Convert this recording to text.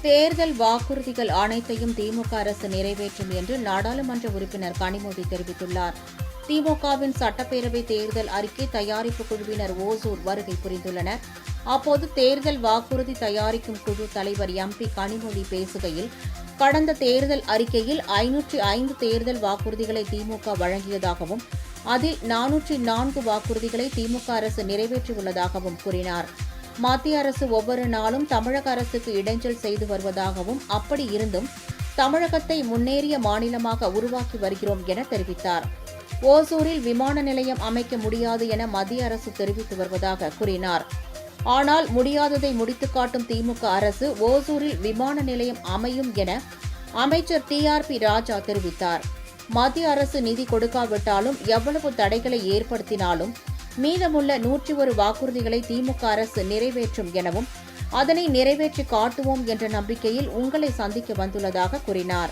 தேர்தல் வாக்குறுதிகள் அனைத்தையும் திமுக அரசு நிறைவேற்றும் என்று நாடாளுமன்ற உறுப்பினர் கனிமொழி தெரிவித்துள்ளார். திமுகவின் சட்டப்பேரவை தேர்தல் அறிக்கை தயாரிப்பு குழுவினர் ஓசூர் வருகை புரிந்துள்ளனர். அப்போது தேர்தல் வாக்குறுதி தயாரிக்கும் குழு தலைவர் எம்பி கனிமொழி பேசுகையில், கடந்த தேர்தல் அறிக்கையில் 505 தேர்தல் வாக்குறுதிகளை திமுக வழங்கியதாகவும், அதில் 404 வாக்குறுதிகளை திமுக அரசு நிறைவேற்றியுள்ளதாகவும் கூறினார். மத்திய அரசு ஒவ்வொரு நாளும் தமிழக அரசுக்கு இடைஞ்சல் செய்து வருவதாகவும், அப்படி இருந்தும் தமிழகத்தை முன்னேறிய மாநிலமாக உருவாக்கி வருகிறோம் என தெரிவித்தார். ஓசூரில் விமான நிலையம் அமைக்க முடியாது என மத்திய அரசு தெரிவித்து வருவதாக கூறினார். ஆனால் முடியாததை முடித்துக் காட்டும் திமுக அரசு ஓசூரில் விமான நிலையம் அமையும் என அமைச்சர் TRP ராஜா தெரிவித்தார். மத்திய அரசு நிதி கொடுக்காவிட்டாலும், எவ்வளவு தடைகளை ஏற்படுத்தினாலும் மீதமுள்ள 101 வாக்குறுதிகளை திமுக அரசு நிறைவேற்றும் எனவும், அதனை நிறைவேற்றி காட்டுவோம் என்ற நம்பிக்கையில் உங்களை சந்திக்க வந்துள்ளதாக கூறினார்.